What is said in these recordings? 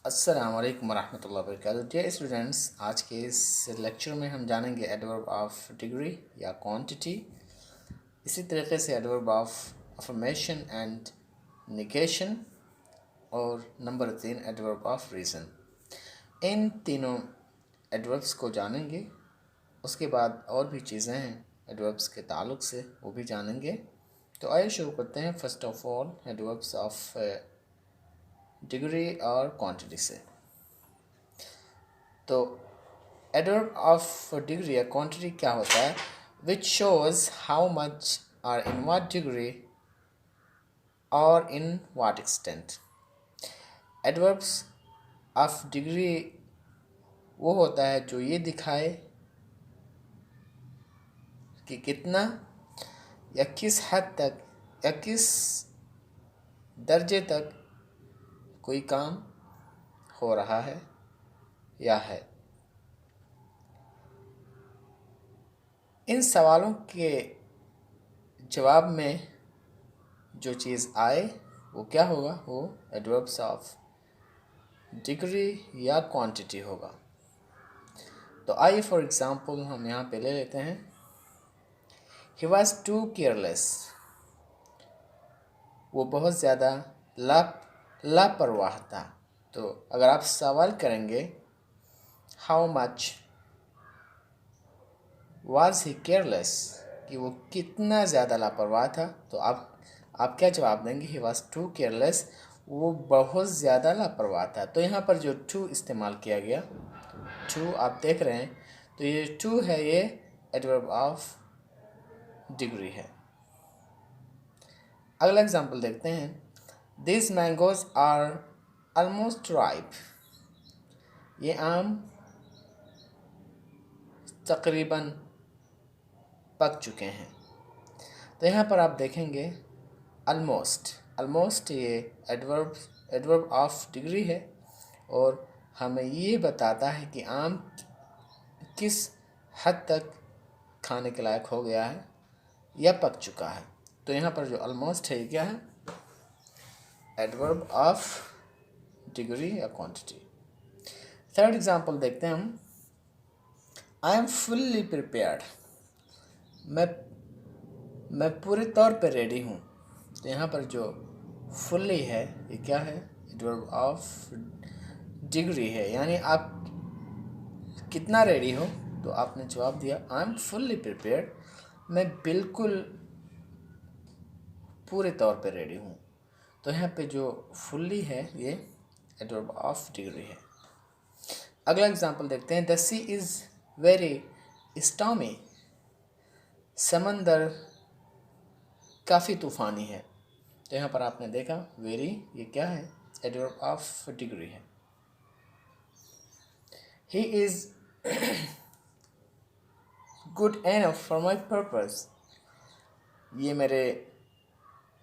अस्सलाम वालेकुम वरहमतुल्लाहि वबरकातुहू। डियर स्टूडेंट्स, आज के इस लेक्चर में हम जानेंगे एडवर्ब ऑफ डिग्री या क्वांटिटी, इसी तरीके से adverb of affirmation and negation और नंबर 3 एडवर्ब ऑफ रीज़न। इन तीनों एडवर्ब्स को जानेंगे। उसके बाद और भी चीज़ें हैं एडवर्ब्स के ताल्लुक से, वो भी जानेंगे। तो आइए शुरू करते हैं। First of all adverbs of degree और क्वांटिटी से। तो एडवर्ब ऑफ डिग्री या क्वांटिटी क्या होता है? विच शोज हाउ मच और इन व्हाट डिग्री और in what extent. Adverbs of degree वो होता है जो ये दिखाए कि कितना या किस हद तक या किस दर्जे तक कोई काम हो रहा है या है। इन सवालों के जवाब में जो चीज़ आए वो क्या होगा? वो एडवर्ब्स ऑफ डिग्री या क्वांटिटी होगा। तो आइए फॉर एग्ज़ाम्पल हम यहाँ पे ले लेते हैं। ही वॉज टू केयरलेस, वो बहुत ज़्यादा लापरवाह था। तो अगर आप सवाल करेंगे how much was he careless, कि वो कितना ज़्यादा लापरवाह था, तो आप क्या जवाब देंगे? ही वॉज टू केयरलेस, वो बहुत ज़्यादा लापरवाह था। तो यहाँ पर जो टू इस्तेमाल किया गया, टू आप देख रहे हैं, तो ये टू है, ये एडवर्ब ऑफ डिग्री है। अगला एग्जांपल देखते हैं। This mangoes are almost ripe, ये आम तकरीबन पक चुके हैं। तो यहाँ पर आप देखेंगे ऑलमोस्ट ये एडवर्ब ऑफ डिग्री है और हमें ये बताता है कि आम किस हद तक खाने के लायक हो गया है या पक चुका है। तो यहाँ पर जो ऑलमोस्ट है ये क्या है? एडवर्ब ऑफ डिग्री या क्वांटिटी। थर्ड एग्जांपल देखते हैं हम। आई एम फुल्ली प्रिपेयर्ड, मैं पूरे तौर पर रेडी हूँ। तो यहाँ पर जो फुल्ली है ये क्या है? एडवर्ब ऑफ डिग्री है, यानी आप कितना रेडी हो। तो आपने जवाब दिया आई एम फुल्ली प्रिपेयर्ड, मैं बिल्कुल पूरे तौर पर रेडी हूँ। तो यहाँ पे जो फुल्ली है ये एडवर्ब ऑफ डिग्री है। अगला एग्जांपल देखते हैं। The sea is very stormy, समंदर काफ़ी तूफ़ानी है। तो यहाँ पर आपने देखा वेरी, ये क्या है? एडवर्ब ऑफ डिग्री है। He is good enough for my purpose, ये मेरे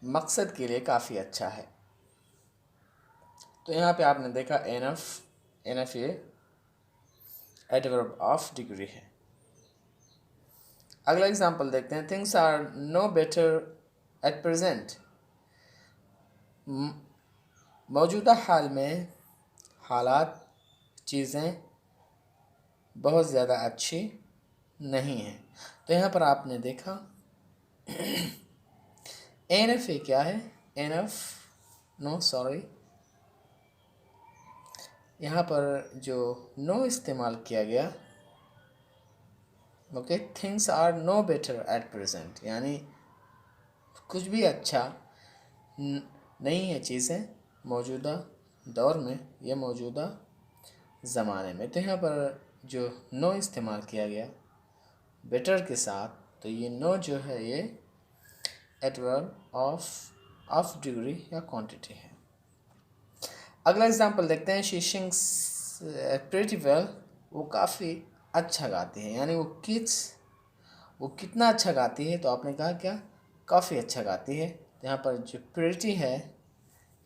मकसद के लिए काफ़ी अच्छा है। तो यहाँ पे आपने देखा एनफ ये एडवर्ब ऑफ डिग्री है। अगला एग्जांपल देखते हैं। Things are no better at present, मौजूदा हाल में हालात चीज़ें बहुत ज़्यादा अच्छी नहीं हैं। तो यहाँ पर आपने देखा एनफ ये क्या है? यहाँ पर जो नो इस्तेमाल किया गया, okay, things are no better at present, यानी कुछ भी अच्छा नहीं है चीज़ें मौजूदा दौर में या मौजूदा ज़माने में। तो यहाँ पर जो नो इस्तेमाल किया गया बेटर के साथ, तो ये नो जो है ये एडवर्ब ऑफ डिग्री या क्वांटिटी है। अगला एग्जांपल देखते हैं। शी सिंग्स प्रीटी वेल, वो काफ़ी अच्छा गाती है, यानी वो कितना अच्छा गाती है। तो आपने कहा क्या? काफ़ी अच्छा गाती है। तो यहाँ पर जो प्रीटी है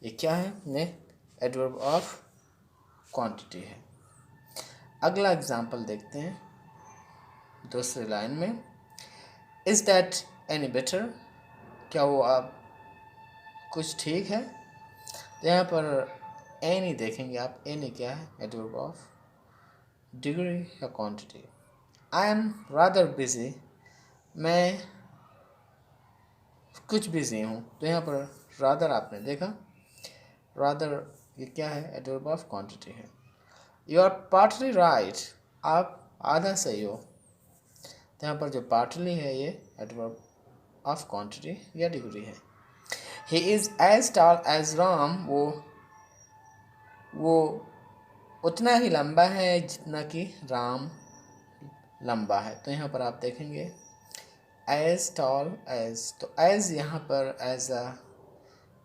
ये क्या है? ने एडवर्ब ऑफ क्वांटिटी है। अगला एग्जांपल देखते हैं दूसरी लाइन में। इज़ दैट एनी बेटर, क्या वो अब कुछ ठीक है? तो यहाँ पर एनी देखेंगे आप, एनी क्या है, एडवर्ब ऑफ डिग्री या quantity. I am rather busy, मैं कुछ बिजी हूँ, तो यहाँ पर रादर आपने देखा, रादर ये क्या है, एडवर्ब ऑफ क्वांटिटी है। यू आर पार्टली राइट, आप आधा सही हो, तो यहाँ पर जो पार्टली है ये एडवर्ब ऑफ क्वांटिटी या डिग्री है। He is as tall as Ram, वो उतना ही लंबा है जितना कि राम लंबा है, तो यहाँ पर आप देखेंगे एज टॉल एज, तो एज यहाँ पर as a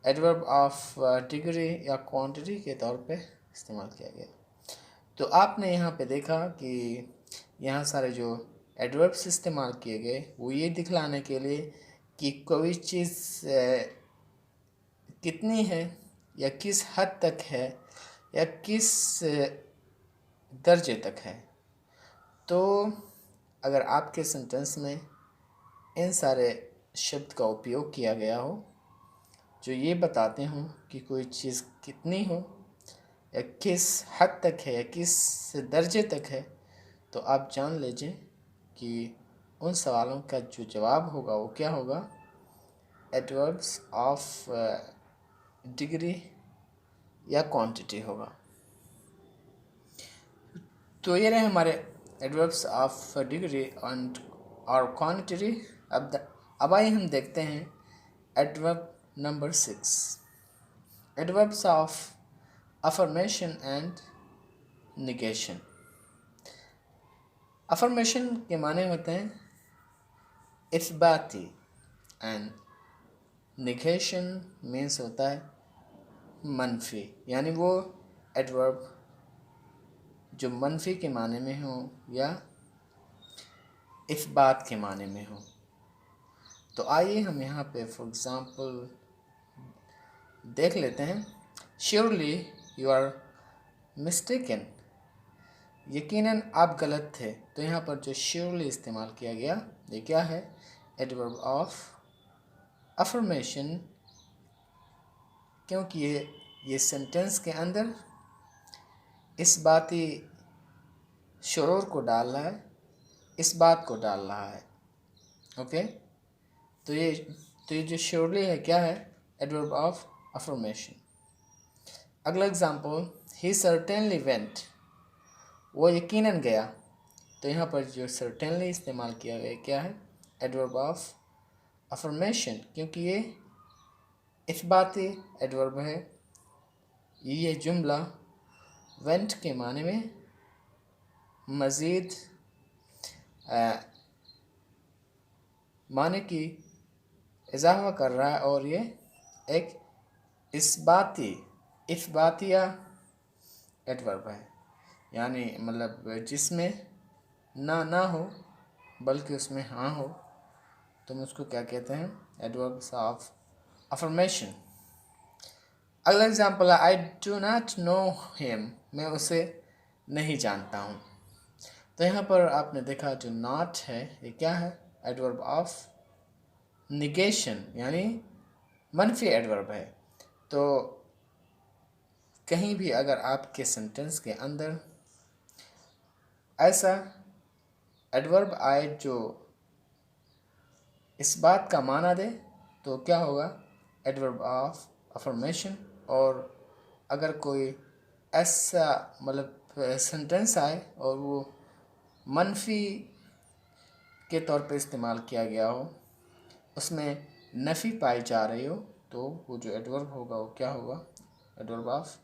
adverb of degree या क्वांटिटी के तौर पे इस्तेमाल किया गया। तो आपने यहाँ पे देखा कि यहाँ सारे जो एडवर्ब्स इस्तेमाल किए गए वो ये दिखलाने के लिए कि कोई चीज़ कितनी है या किस हद तक है या किस दर्जे तक है। तो अगर आपके सेंटेंस में इन सारे शब्द का उपयोग किया गया हो जो ये बताते हों कि कोई चीज़ कितनी हो या किस हद तक है या किस दर्जे तक है, तो आप जान लीजिए कि उन सवालों का जो जवाब होगा वो क्या होगा, एडवर्ब्स ऑफ डिग्री या क्वांटिटी होगा। तो ये रहे हमारे एडवर्ब्स ऑफ डिग्री एंड और क्वांटिटी। अब आइए हम देखते हैं adverb number 6, adverbs of affirmation and negation. Affirmation के माने होते हैं इस्बाती एंड निगेशन मीन्स होता है मनफी, यानी वो एडवर्ब जो मनफी के माने में हो या इस्बात के माने में हो। तो आइए हम यहाँ पे फॉर एग्ज़ाम्पल देख लेते हैं। श्योरली यू आर मिस्टेकन, यकीनन आप गलत थे, तो यहाँ पर जो श्योरली इस्तेमाल किया गया ये क्या है, एडवर्ब ऑफ अफर्मेशन, क्योंकि ये सेंटेंस के अंदर इस बाती शुरूर को डाल रहा है, इस बात को डाल रहा है। ओके, तो ये जो श्योरली है क्या है, एडवर्ब ऑफ अफर्मेशन। अगला एग्जाम्पल, ही सर्टेनली वेंट, वो यकीनन गया, तो यहाँ पर जो सर्टेनली इस्तेमाल किया गया क्या है, एडवर्ब ऑफ अफर्मेशन, क्योंकि ये इस्बाती एडवर्ब है। ये जुमला वेंट के माने में मज़ीद माने की इजाफा कर रहा है और ये एक इस्बातिया एडवर्ब है, यानी मतलब जिसमें ना हो बल्कि उसमें हाँ हो, तो हम उसको क्या कहते हैं, एडवर्ब्स ऑफ अफर्मेशन। अगला एग्जाम्पल है, I do not know him, मैं उसे नहीं जानता हूँ। तो यहाँ पर आपने देखा जो नॉट है ये क्या है, एडवर्ब ऑफ निगेशन, यानी मनफी एडवर्ब है। तो कहीं भी अगर आपके सेंटेंस के अंदर ऐसा एडवर्ब आए जो इस बात का माना दे, तो क्या होगा, एडवर्ब ऑफ अफर्मेशन। और अगर कोई ऐसा मतलब सेंटेंस आए और वो मनफी के तौर पे इस्तेमाल किया गया हो, उसमें नफ़ी पाई जा रही हो, तो वो जो एडवर्ब होगा वो क्या होगा, एडवर्ब ऑफ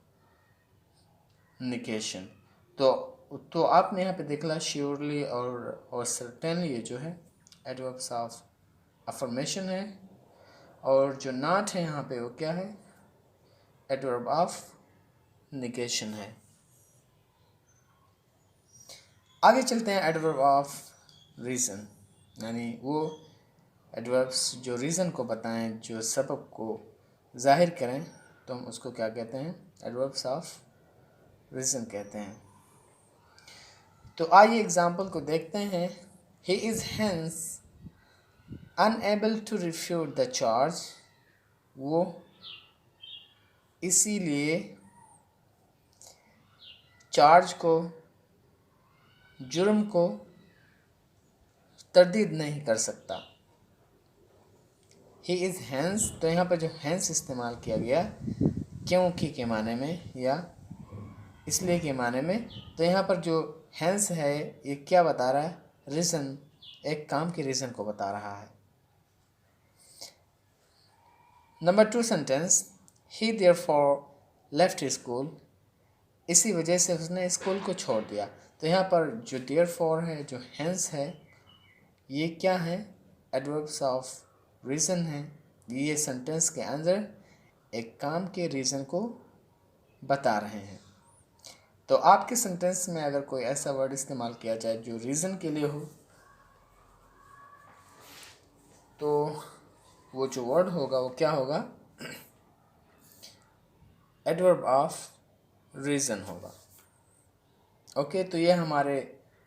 निगेशन। तो आपने यहाँ पे देखला श्योरली और सर्टेनली ये जो है एडवर्ब्स ऑफ अफर्मेशन है, और जो नॉट है यहाँ पे वो क्या है, एडवर्ब ऑफ निगेशन है। आगे चलते हैं एडवर्ब ऑफ रीज़न, यानी वो एडवर्ब्स जो रीज़न को बताएं, जो सबब को जाहिर करें, तो हम उसको क्या कहते हैं, एडवर्ब्स ऑफ रीज़न कहते हैं। तो आइए एग्जाम्पल को देखते हैं। He is hence unable to refute the charge, वो इसीलिए चार्ज को, जुर्म को तरदीद नहीं कर सकता। ही इज़ हैंस, तो यहाँ पर जो हैंस इस्तेमाल किया गया क्योंकि के माने में या इसलिए के माने में, तो यहाँ पर जो हैंस है ये क्या बता रहा है? रीज़न, एक काम के रीज़न को बता रहा है। नंबर 2 सेंटेंस, ही देयरफॉर लेफ्ट स्कूल, इसी वजह से उसने स्कूल को छोड़ दिया। तो यहाँ पर जो देयरफॉर है, जो हैंस है, ये क्या है? एडवर्ब्स ऑफ रीज़न है। ये सेंटेंस के अंदर एक काम के रीज़न को बता रहे हैं। तो आपके सेंटेंस में अगर कोई ऐसा वर्ड इस्तेमाल किया जाए जो रीज़न के लिए हो, तो वो जो वर्ड होगा वो क्या होगा? एडवर्ब ऑफ रीज़न होगा। ओके, तो ये हमारे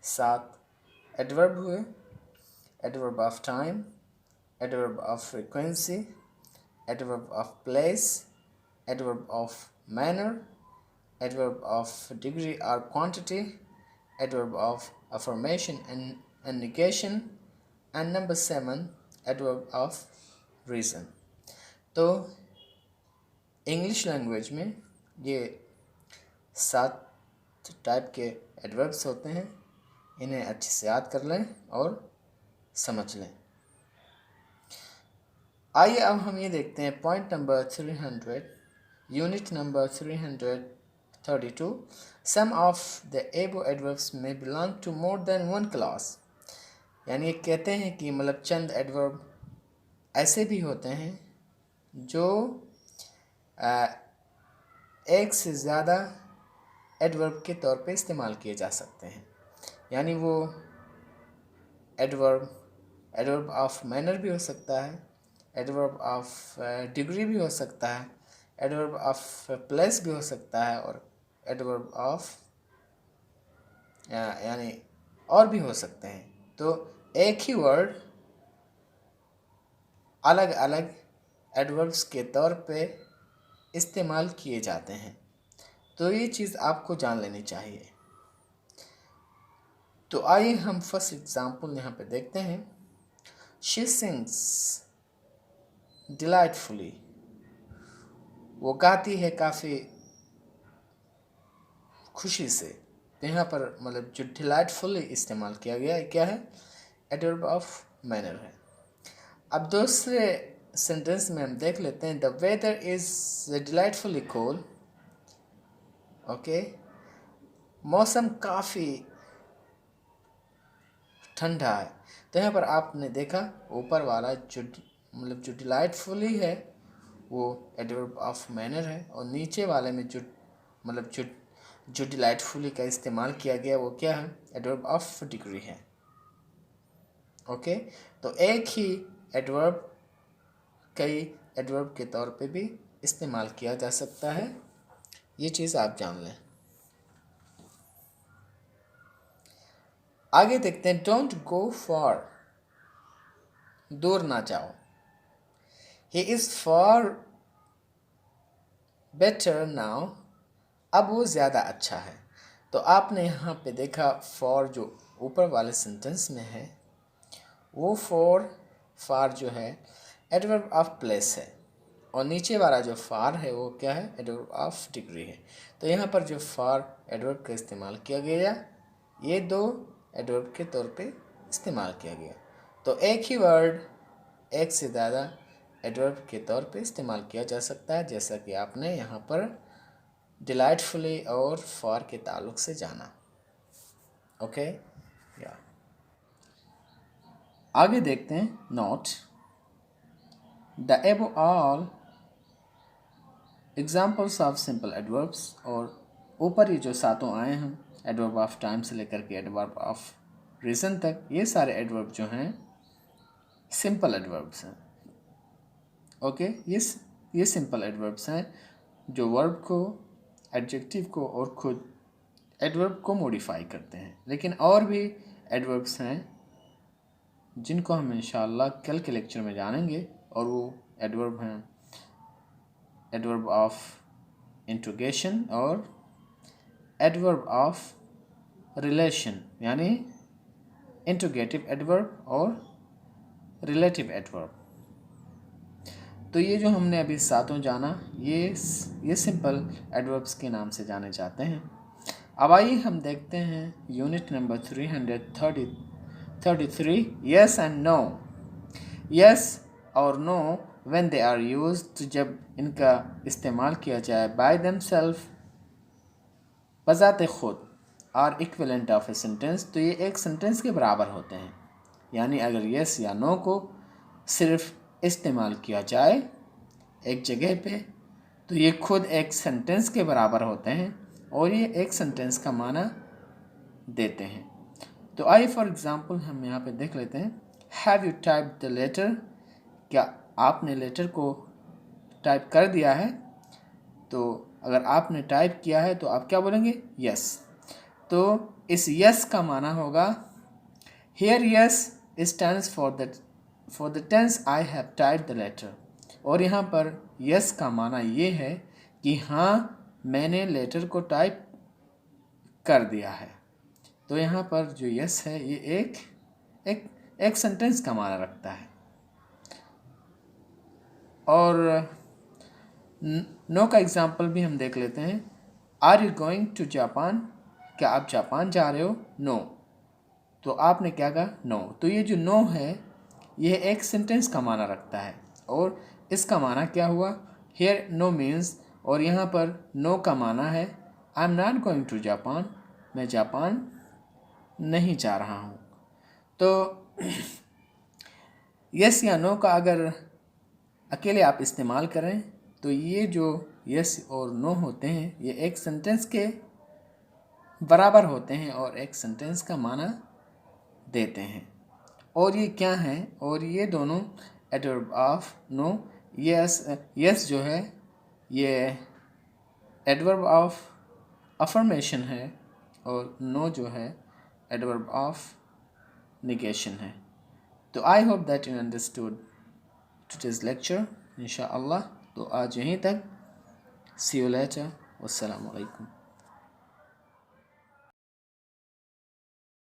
7 एडवर्ब हुए। Adverb of time, adverb of frequency, adverb of place, adverb of manner, adverb of degree or quantity, adverb of affirmation and negation, and number 7 adverb of reason। तो English language में ये 7 type के adverbs होते हैं। इन्हें अच्छे से याद कर लें और समझ लें। आइए अब हम ये देखते हैं point number 300, unit number 332। Some of the above adverbs may belong to more than one class। यानी ये कहते हैं कि मतलब चंद एडवर्ब ऐसे भी होते हैं जो एक से ज़्यादा एडवर्ब के तौर पे इस्तेमाल किए जा सकते हैं। यानी वो एडवर्ब ऑफ मैनर भी हो सकता है, एडवर्ब ऑफ डिग्री भी हो सकता है, एडवर्ब ऑफ प्लेस भी हो सकता है, और एडवर्ब ऑफ यानी और भी हो सकते हैं। तो एक ही वर्ड अलग अलग एडवर्ब्स के तौर पे इस्तेमाल किए जाते हैं। तो ये चीज़ आपको जान लेनी चाहिए। तो आइए हम फर्स्ट एग्जाम्पल यहाँ पे देखते हैं। शी सिंग्स डिलाइटफुली, वो गाती है काफ़ी खुशी से। तो यहाँ पर मतलब जो डिलाइटफुली इस्तेमाल किया गया है क्या है? एडवर्ब ऑफ मैनर है। अब दूसरे सेंटेंस में हम देख लेते हैं, the weather is delightfully cool. Okay, मौसम काफ़ी ठंडा है। तो यहाँ पर आपने देखा ऊपर वाला जो मतलब जो डिलाइटफुली है वो एडवर्ब ऑफ मैनर है, और नीचे वाले में जो मतलब जो डिलाइटफुली का इस्तेमाल किया गया वो क्या है? एडवर्ब ऑफ डिग्री है। ओके, तो एक ही एडवर्ब कई एडवर्ब के तौर पे भी इस्तेमाल किया जा सकता है। ये चीज़ आप जान लें। आगे देखते हैं, डोंट गो फॉर, दूर ना जाओ। He is for better now, अब वो ज़्यादा अच्छा है। तो आपने यहाँ पे देखा फॉर जो ऊपर वाले सेंटेंस में है वो फार जो है एडवर्ब ऑफ प्लेस है, और नीचे वाला जो फार है वो क्या है? एडवर्ब ऑफ डिग्री है। तो यहाँ पर जो फार एडवर्ब का इस्तेमाल किया गया, ये 2 एडवर्ब के तौर पे इस्तेमाल किया गया। तो एक ही वर्ड एक से ज़्यादा एडवर्ब के तौर पे इस्तेमाल किया जा सकता है, जैसा कि आपने यहाँ पर डिलाइटफुली और फॉर के ताल्लुक से जाना। ओके, या आगे देखते हैं, note the above all examples of simple adverbs, और ऊपर ये जो 7 आए हैं एडवर्ब ऑफ टाइम से लेकर के एडवर्ब ऑफ रीज़न तक, ये सारे एडवर्ब जो हैं सिंपल एडवर्ब्स हैं। ओके, ये सिंपल एडवर्ब्स हैं जो वर्ब को, एडजेक्टिव को और खुद एडवर्ब को मॉडिफाई करते हैं। लेकिन और भी एडवर्ब्स हैं जिनको हम इंशाल्लाह कल के लेक्चर में जानेंगे, और वो एडवर्ब हैं एडवर्ब ऑफ इंट्रोगेशन और एडवर्ब ऑफ रिलेशन, यानी इंट्रोगेटिव एडवर्ब और रिलेटिव एडवर्ब। तो ये जो हमने अभी सातों जाना, ये सिंपल एडवर्ब्स के नाम से जाने जाते हैं। अब आइए हम देखते हैं unit number 333, yes and no. Yes और no when they are used, जब इनका इस्तेमाल किया जाए बाय देमसेल्फ, बजाते खुद, are equivalent of a sentence, तो ये एक सेंटेंस के बराबर होते हैं। यानी अगर यस या नो को सिर्फ इस्तेमाल किया जाए एक जगह पे, तो ये खुद एक सेंटेंस के बराबर होते हैं और ये एक सेंटेंस का माना देते हैं। तो आइए फॉर एग्ज़ाम्पल हम यहाँ पे देख लेते हैं। Have you type the letter, क्या आपने लेटर को टाइप कर दिया है? तो अगर आपने टाइप किया है तो आप क्या बोलेंगे? यस। तो इस यस का माना होगा here yes stands for the tense I have typed the letter. और यहाँ पर यस का माना ये है कि हाँ मैंने लेटर को टाइप कर दिया है। तो यहाँ पर जो यस है ये एक सेंटेंस का माना रखता है। और नो का एग्जाम्पल भी हम देख लेते हैं। Are you going to Japan, क्या आप जापान जा रहे हो? नो। तो आपने क्या कहा? नो। तो ये जो नो है ये एक सेंटेंस का माना रखता है और इसका माना क्या हुआ? हियर नो मीन्स, और यहाँ पर नो का माना है I am not going to Japan, मैं जापान नहीं जा रहा हूँ। तो यस या नो का अगर अकेले आप इस्तेमाल करें तो ये जो यस और नो होते हैं ये एक सेंटेंस के बराबर होते हैं और एक सेंटेंस का माना देते हैं। और ये क्या हैं? और ये दोनों एडवर्ब ऑफ नो, यस जो है ये एडवर्ब ऑफ अफर्मेशन है और नो जो है एडवर्ब ऑफ निगेशन है। तो I hope that you understood today's lecture इंशाअल्लाह। तो आज यहीं तक, सी यू लेटर, वस्सलामु अलैकुम।